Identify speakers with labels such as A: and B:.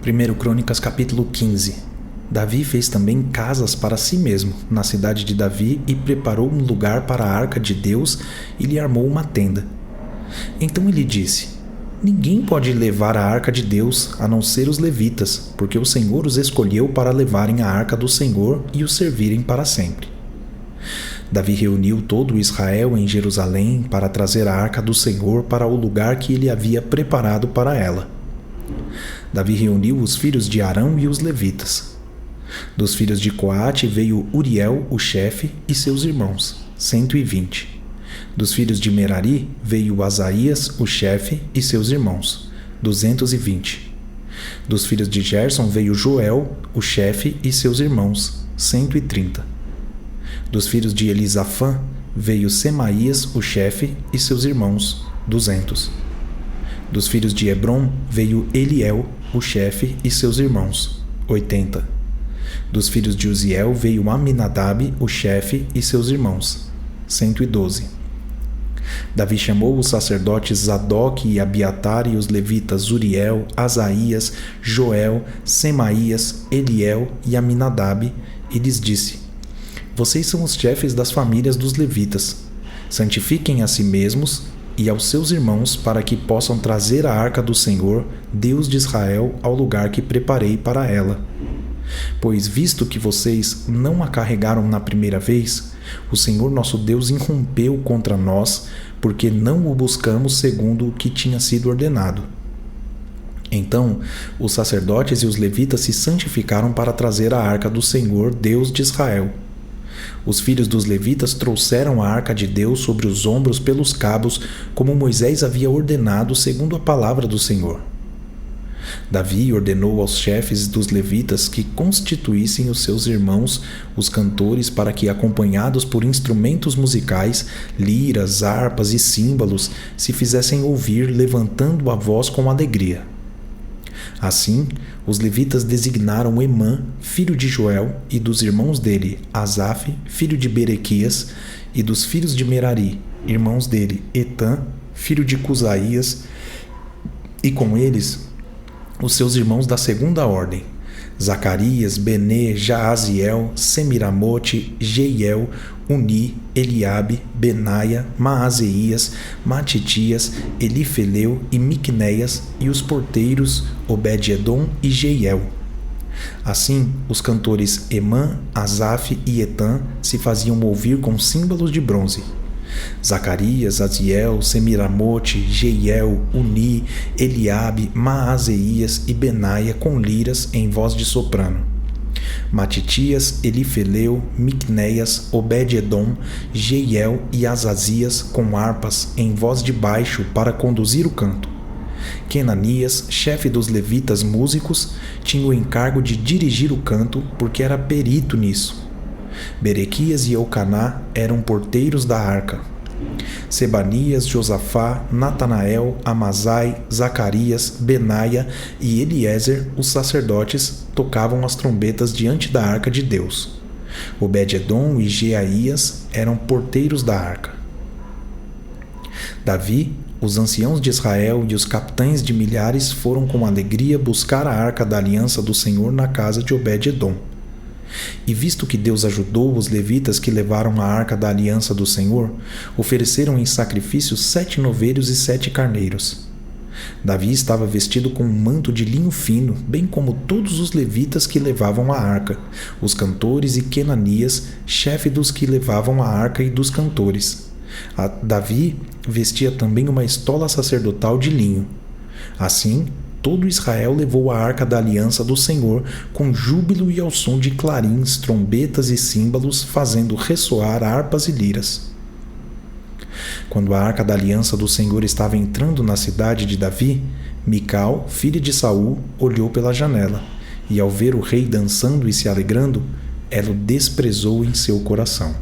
A: 1 Crônicas capítulo 15. Davi fez também casas para si mesmo, na cidade de Davi, e preparou um lugar para a arca de Deus e lhe armou uma tenda. Então ele disse: Ninguém pode levar a arca de Deus, a não ser os levitas, porque o Senhor os escolheu para levarem a arca do Senhor e o servirem para sempre. Davi reuniu todo o Israel em Jerusalém para trazer a arca do Senhor para o lugar que ele havia preparado para ela. Davi reuniu os filhos de Arão e os levitas. Dos filhos de Coate veio Uriel, o chefe, e seus irmãos, 120. Dos filhos de Merari veio Asaías, o chefe, e seus irmãos, 220. Dos filhos de Gerson veio Joel, o chefe, e seus irmãos, 130. Dos filhos de Elisafã veio Semaías, o chefe, e seus irmãos, 200. Dos filhos de Hebron veio Eliel, o chefe, e seus irmãos, 80. Dos filhos de Uziel veio Aminadab, o chefe, e seus irmãos, 112. Davi chamou os sacerdotes Zadok e Abiatar e os levitas Uriel, Asaías, Joel, Semaías, Eliel e Aminadab e lhes disse: Vocês são os chefes das famílias dos levitas. Santifiquem a si mesmos e aos seus irmãos para que possam trazer a arca do Senhor, Deus de Israel, ao lugar que preparei para ela. Pois, visto que vocês não a carregaram na primeira vez, o Senhor nosso Deus irrompeu contra nós, porque não o buscamos segundo o que tinha sido ordenado. Então, os sacerdotes e os levitas se santificaram para trazer a arca do Senhor, Deus de Israel. Os filhos dos levitas trouxeram a arca de Deus sobre os ombros pelos cabos, como Moisés havia ordenado segundo a palavra do Senhor. Davi ordenou aos chefes dos levitas que constituíssem os seus irmãos, os cantores, para que, acompanhados por instrumentos musicais, liras, harpas e símbolos, se fizessem ouvir levantando a voz com alegria. Assim, os levitas designaram Emã, filho de Joel, e dos irmãos dele, Asaf, filho de Berequias, e dos filhos de Merari, irmãos dele, Etã, filho de Cusaías, e com eles os seus irmãos da segunda ordem, Zacarias, Benê, Jaaziel, Semiramote, Jeiel, Uni, Eliabe, Benaia, Maazeias, Matitias, Elifeleu e Miquneias, e os porteiros Obed-edom e Jeiel. Assim, os cantores Emã, Asaf e Etã se faziam ouvir com símbolos de bronze. Zacarias, Aziel, Semiramote, Jeiel, Uni, Eliabe, Maazeias e Benaia com liras em voz de soprano. Matitias, Elifeleu, Miquneias, Obed-edom, Jeiel e Azazias com harpas em voz de baixo para conduzir o canto. Quenanias, chefe dos levitas músicos, tinha o encargo de dirigir o canto porque era perito nisso. Berequias e Eucaná eram porteiros da arca. Sebanias, Josafá, Natanael, Amazai, Zacarias, Benaia e Eliezer, os sacerdotes, tocavam as trombetas diante da arca de Deus. Obed-edom e Jeaías eram porteiros da arca. Davi, os anciãos de Israel e os capitães de milhares foram com alegria buscar a arca da aliança do Senhor na casa de Obed-edom. E visto que Deus ajudou os levitas que levaram a arca da aliança do Senhor, ofereceram em sacrifício 7 novilhos e 7 carneiros. Davi estava vestido com um manto de linho fino, bem como todos os levitas que levavam a arca, os cantores e Quenanias, chefe dos que levavam a arca e dos cantores. Davi vestia também uma estola sacerdotal de linho. Assim, todo Israel levou a arca da aliança do Senhor com júbilo e ao som de clarins, trombetas e símbolos, fazendo ressoar harpas e liras. Quando a arca da aliança do Senhor estava entrando na cidade de Davi, Mical, filha de Saul, olhou pela janela, e ao ver o rei dançando e se alegrando, ela o desprezou em seu coração.